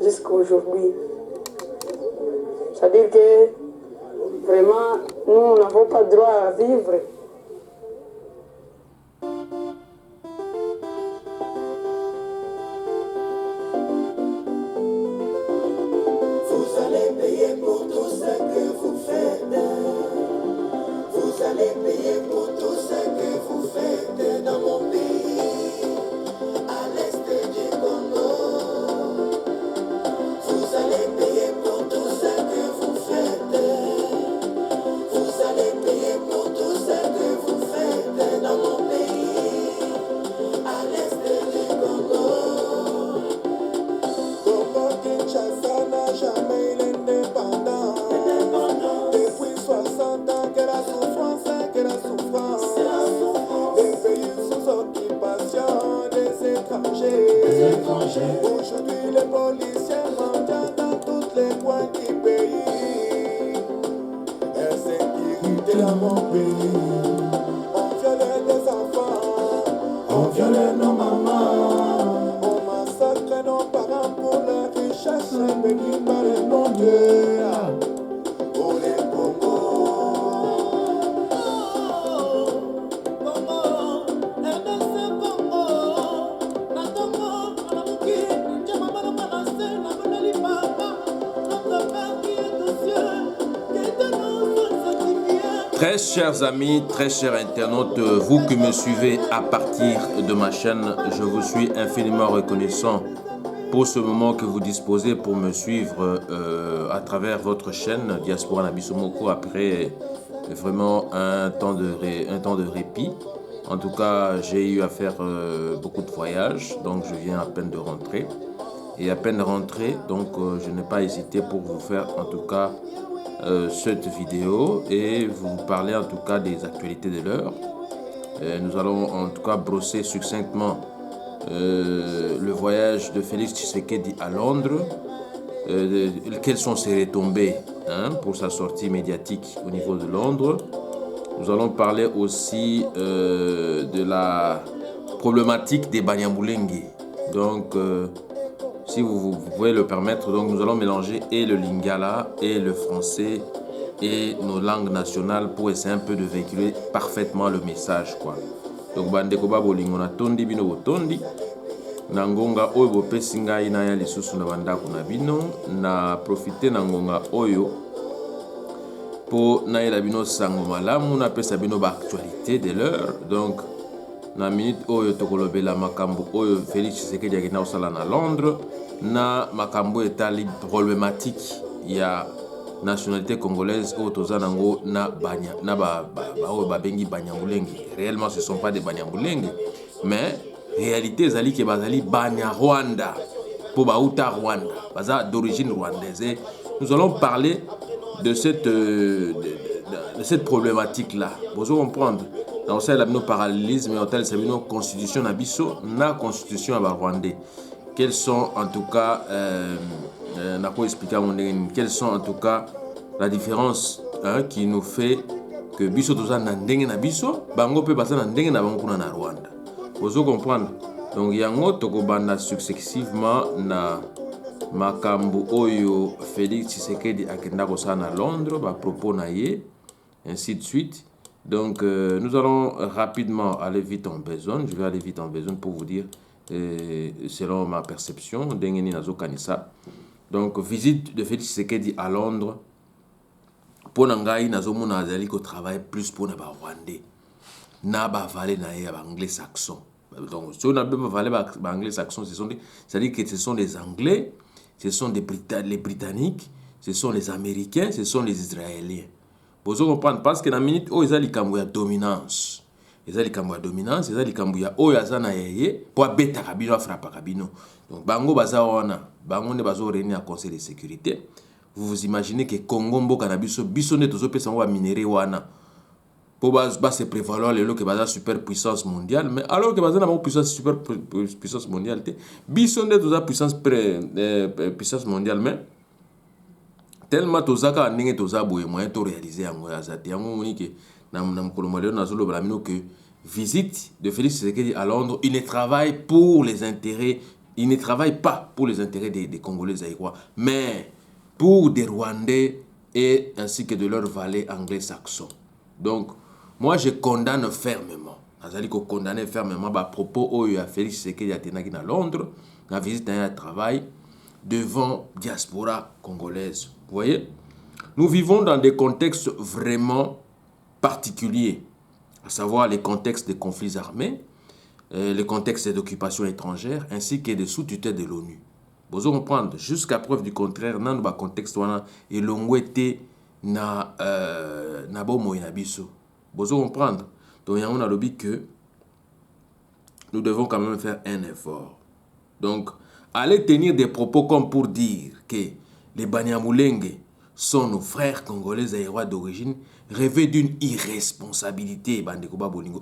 jusqu'à aujourd'hui. C'est-à-dire que vraiment, nous n'avons pas droit à vivre. Vous allez payer pour tout ce que vous faites. Vous allez payer pour tout ce que vous faites dans mon pays, à l'est du Congo. Vous allez payer pour tout ce que vous faites. Vous allez payer pour tout ce que vous faites dans mon pays, à l'est du Congo. Congo Kinshasa n'a jamais eu l'indépendance. Depuis 60 ans que la souffrance, les pays sous occupation des étrangers. Aujourd'hui les policiers mentent dans tous les coins du pays. Insécurité dans mon pays. On viole des enfants, on viole nos mamans, on massacre nos parents pour leur richesse bénie par le nom de Dieu. Pour les Congo. Très chers amis, très chers internautes, vous qui me suivez à partir de ma chaîne, je vous suis infiniment reconnaissant pour ce moment que vous disposez pour me suivre à travers votre chaîne Diaspora Nabisomoko après vraiment un temps de répit. En tout cas, j'ai eu à faire beaucoup de voyages, donc je viens à peine de rentrer. Et à peine rentré, donc je n'ai pas hésité pour vous faire en tout cas cette vidéo et vous parler en tout cas des actualités de l'heure. Nous allons en tout cas brosser succinctement le voyage de Félix Tshisekedi à Londres, quelles sont ses retombées pour sa sortie médiatique au niveau de Londres. Nous allons parler aussi de la problématique des Banyamulenge. Donc, si vous pouvez le permettre, donc nous allons mélanger et le lingala et le français et nos langues nationales pour essayer un peu de véhiculer parfaitement le message, quoi. Donc bandeko babolingo na tondi bino botondi na ngonga oyo bopesi ngai na ya lisusu na bandako na bino na profiter na ngonga oyo po na yela bino sango malamu na pesa bino ba actualité de l'heure. Donc na minute oyo tokolobela makambo oyo Félix Tshisekedi akenda kosala na Londres na makambo etali problématique ya nationalité congolaise oyo toza nango na banya na oyo babengi Banyamulenge. Réellement ce sont pas des Banyamulenge, mais réalité ezali ke bazali Banyarwanda po bauta Rwanda, baza d'origine rwandaise. Et nous allons parler de cette problématique là. Vous comprendre dans ça la parallélisme et hôtel c'est une constitution na biso na constitution à Rwandais. Quels sont en tout cas n'a pas expliqué quelles sont en tout cas la différence qui nous fait que biso toza na ndenge na biso bango pe basa na ndenge na bango kuna na Rwanda. Vous comprendre. Donc yango tokobanda successivement na makambo oyo Félix Tshisekedi akenda kosala na Londres ba propos na ye ainsi de suite. Donc nous allons rapidement aller vite en besogne. Je vais aller vite en besogne pour vous dire selon ma perception ndenge ni nazokanisa. Donc visite de Félix Tshisekedi à Londres pour ngai nazomona azali ko travailler plus pour na ba Rwandais na ba valer na ya ba anglais saxon. Donc si on a pas valer ba anglais saxon, c'est-à-dire que ce sont les anglais, ce sont les britanniques, ce sont les américains, ce sont les israéliens. Vous comprenez parce que dans minute où ils ont likambo ya dominance. Ils ont likambo ya dominance, ils ont likambo ya oyo azana yeye pour beta kabino frappa kabino. Donc bango baza wana, bango ne bazo réunir à conseil de sécurité. Vous imaginez que Congo mboka na biso ne tozo pesa ngo ba minerai wana. Pour se prévaloir le que baza superpuissance mondiale, mais alors que baza na superpuissance mondiale te biso ne toza puissance mondiale mais tellement tozaka ndenge toza boye moyen to réaliser yango azati yango moni que na mokolo maleo nazolo bala mino que visite de Félix Tshisekedi à Londres, il ne travaille pour les intérêts Ils ne travaillent pas pour les intérêts des Congolais zaïrois, mais pour des Rwandais et ainsi que de leurs valets anglais-saxons. Donc, moi, je condamne fermement. Je condamne fermement à propos où Félix Tshisekedi a été à Londres, la visite d'un travail devant diaspora congolaise. Vous voyez? Nous vivons dans des contextes vraiment particuliers, à savoir les contextes de conflits armés, les contextes d'occupation étrangère, ainsi que de sous-tutelle de l'ONU. Vous comprenez, jusqu'à preuve du contraire, dans le contexte où et l'ongouete na bomo na biso. Vous comprendre. Donc on a lobby que nous devons quand même faire un effort. Donc aller tenir des propos comme pour dire que les Banyamulenge sont nos frères congolais aérois d'origine rêver d'une irresponsabilité,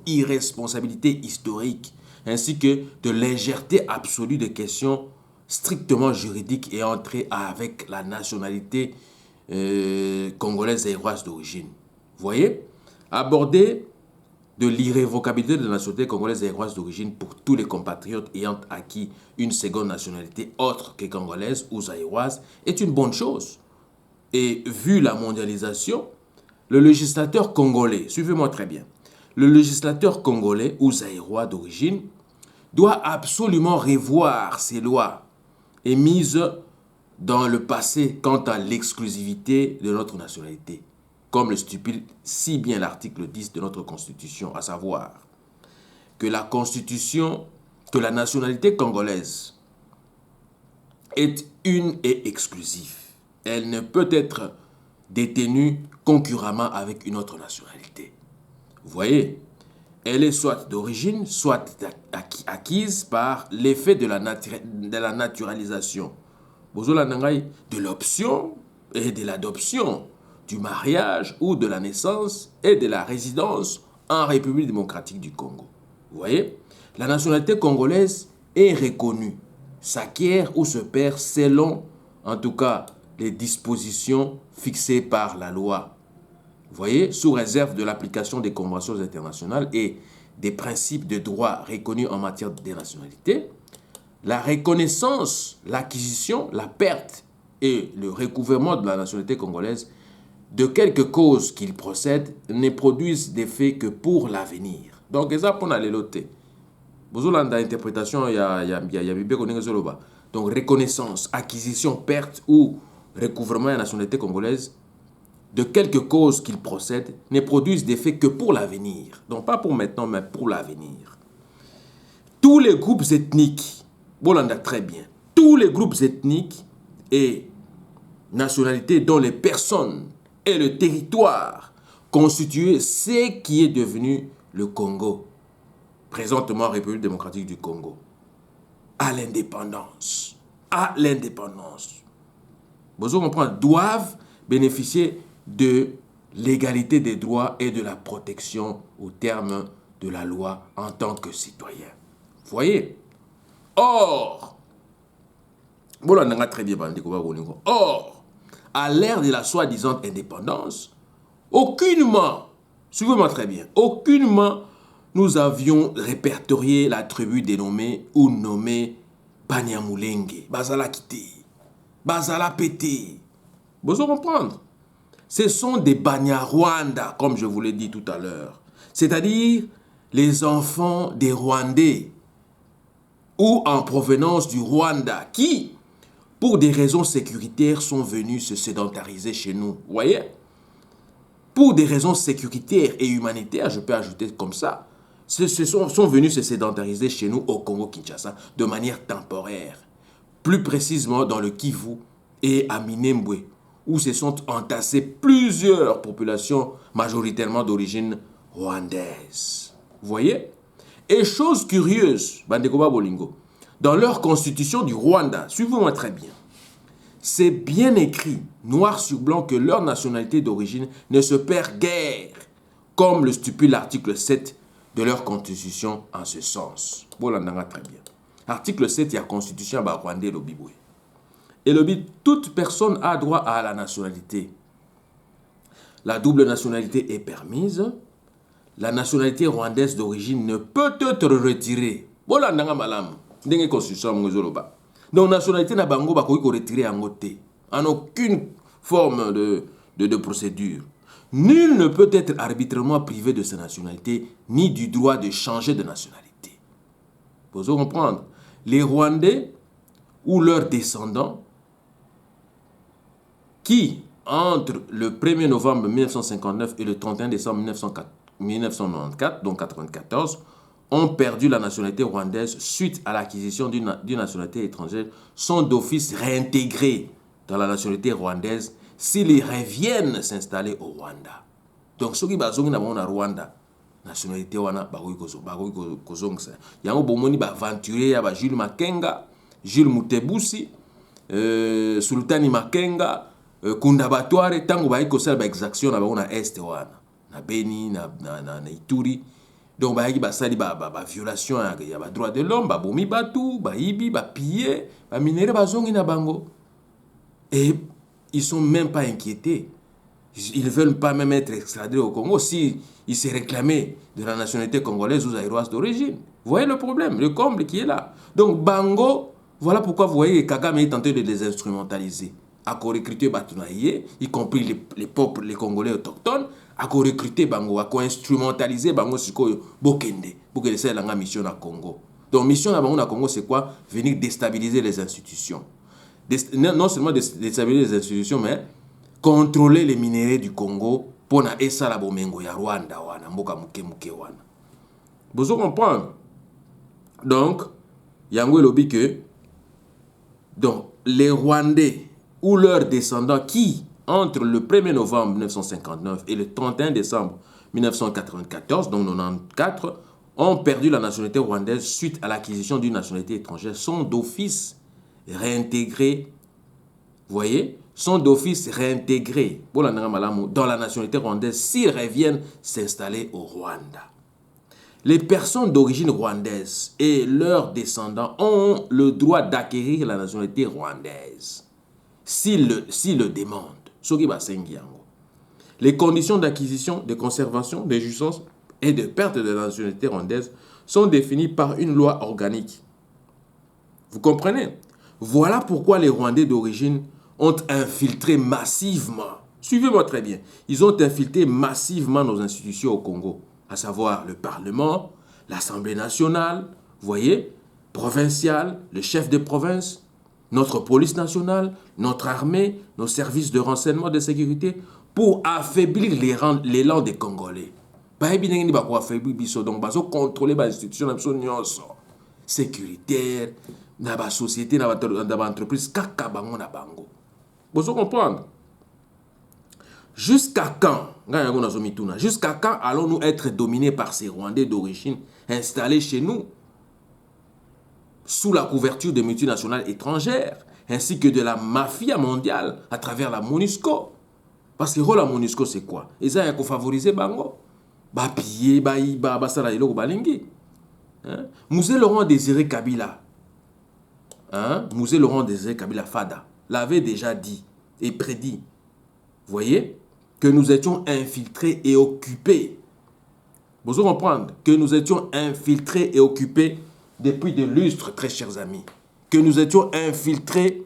irresponsabilité historique, ainsi que de légèreté absolue des questions strictement juridiques et entrées avec la nationalité congolaise aéroise d'origine. Vous voyez? Aborder de l'irrévocabilité de la nationalité congolaise aéroise d'origine pour tous les compatriotes ayant acquis une seconde nationalité autre que congolaise ou zaïroise est une bonne chose. Et vu la mondialisation, le législateur congolais, suivez-moi très bien, le législateur congolais ou zaïrois d'origine doit absolument revoir ses lois émises dans le passé quant à l'exclusivité de notre nationalité, comme le stipule si bien l'article 10 de notre Constitution, à savoir que la Constitution, que la nationalité congolaise est une et exclusive. Elle ne peut être détenue concurremment avec une autre nationalité. Vous voyez, elle est soit d'origine, soit acquise par l'effet de la naturalisation. De l'option et de l'adoption, du mariage ou de la naissance et de la résidence en République démocratique du Congo. Vous voyez, la nationalité congolaise est reconnue, s'acquiert ou se perd selon, en tout cas, les dispositions fixées par la loi. Vous voyez, sous réserve de l'application des conventions internationales et des principes de droit reconnus en matière de nationalité, la reconnaissance, l'acquisition, la perte et le recouvrement de la nationalité congolaise, de quelque cause qu'il procède, ne produisent d'effet que pour l'avenir. Donc, ça pour aller loter. Vous avez l'interprétation, il y a donc, reconnaissance, acquisition, perte ou recouvrement de la nationalité congolaise, de quelque cause qu'il procède, ne produisent d'effet que pour l'avenir. Donc, pas pour maintenant, mais pour l'avenir. Tous les groupes ethniques, Bolanda très bien, tous les groupes ethniques et nationalités dont les personnes et le territoire constituent ce qui est devenu le Congo, présentement République démocratique du Congo, à l'indépendance. À l'indépendance. Vous comprenez, doivent bénéficier de l'égalité des droits et de la protection au terme de la loi en tant que citoyens. Vous voyez? Or, à l'ère de la soi-disant indépendance, aucunement, suivez-moi très bien, aucunement nous avions répertorié la tribu dénommée ou nommée Banyamulenge, Bazala Kité, Bazala Pété. Vous comprendre? Ce sont des Banyarwanda, comme je vous l'ai dit tout à l'heure, c'est-à-dire les enfants des Rwandais ou en provenance du Rwanda qui, pour des raisons sécuritaires, sont venus se sédentariser chez nous. Vous voyez? Pour des raisons sécuritaires et humanitaires, je peux ajouter comme ça, sont venus se sédentariser chez nous au Congo-Kinshasa de manière temporaire. Plus précisément dans le Kivu et à Minembwe, où se sont entassées plusieurs populations majoritairement d'origine rwandaise. Vous voyez? Et chose curieuse, Bandekoba Bolingo, dans leur constitution du Rwanda, suivez-moi très bien, c'est bien écrit, noir sur blanc, que leur nationalité d'origine ne se perd guère, comme le stipule l'article 7 de leur constitution en ce sens. Bolandanga très bien. Article 7, il y a constitution Rwandais Lobiboué. Et le but, toute personne a droit à la nationalité. La double nationalité est permise. La nationalité rwandaise d'origine ne peut être retirée. Bolandanga malam. Ndenge constitution ngozoloba. Donc nationalité na bango ba ko retirer en côté en aucune forme de procédure. Nul ne peut être arbitrairement privé de sa nationalité ni du droit de changer de nationalité. Vous pouvez comprendre? Les Rwandais ou leurs descendants qui, entre le 1er novembre 1959 et le 31 décembre 1994, donc 1994, ont perdu la nationalité rwandaise suite à l'acquisition d'une nationalité étrangère, sont d'office réintégrés dans la nationalité rwandaise s'ils reviennent s'installer au Rwanda. Donc, ceux qui sont en Rwanda, nationalité wana bakoki kozongisa. Yango bomoni ba aventurier ya ba Jules Makenga, Jules Mutebusi, Sultani Makenga, Kunda Batware tango ba ikosala ba exaction na ba est wana. Na Beni na Ituri. Donc ba yaki ba sali ba violation ya ba droit de l'homme, ba bomi batu, ba ibi, ba piller, ba minere ba zongi na bango. Et ils sont même pas inquiétés. Ils ne veulent pas même être extradés au Congo si ils se réclamaient de la nationalité congolaise ou zaïroise d'origine. Vous voyez le problème, le comble qui est là. Donc Bango, voilà pourquoi vous voyez que Kagame est tenté de les instrumentaliser. À recruter Batunaïe, y compris les peuples, les Congolais autochtones, à recruter Bango, à instrumentaliser Bango Siko Bokende, pour que c'est la mission à Congo. Donc mission à Bango à Congo, c'est quoi? Venir déstabiliser les institutions. Non seulement déstabiliser les institutions, mais contrôler les minéraux du Congo pour na esa la bomengo ya Rwanda wana mboka muke wana. Vous comprenez? Donc yango lobi que donc les Rwandais ou leurs descendants qui entre le 1er novembre 1959 et le 31 décembre 1994 donc 94 ont perdu la nationalité rwandaise suite à l'acquisition d'une nationalité étrangère sont d'office réintégrés, vous voyez, sont d'office réintégrés dans la nationalité rwandaise s'ils reviennent s'installer au Rwanda. Les personnes d'origine rwandaise et leurs descendants ont le droit d'acquérir la nationalité rwandaise s'ils le demandent. Les conditions d'acquisition, de conservation, de jouissance et de perte de la nationalité rwandaise sont définies par une loi organique. Vous comprenez? Voilà pourquoi les Rwandais d'origine ont infiltré massivement, suivez-moi très bien, ils ont infiltré massivement nos institutions au Congo, à savoir le Parlement, l'Assemblée nationale, vous voyez, provinciale, le chef de province, notre police nationale, notre armée, nos services de renseignement de sécurité, pour affaiblir l'élan des Congolais. Donc, contrôler les institutions sécuritaires, dans la société, dans l'entreprise, kaka bango na bango. Vous comprenez? Jusqu'à quand allons-nous être dominés par ces Rwandais d'origine installés chez nous sous la couverture de multinationales étrangères ainsi que de la mafia mondiale à travers la MONUSCO? Parce que la MONUSCO c'est quoi? Ils ont favorisé bango. Ba piller, ba iba, ba sala eloko balingi. Musée Laurent Désiré Kabila. Musée Laurent Désiré Kabila Fada l'avait déjà dit et prédit, vous voyez, que nous étions infiltrés et occupés. Vous comprenez que nous étions infiltrés et occupés depuis de lustres, très chers amis. Que nous étions infiltrés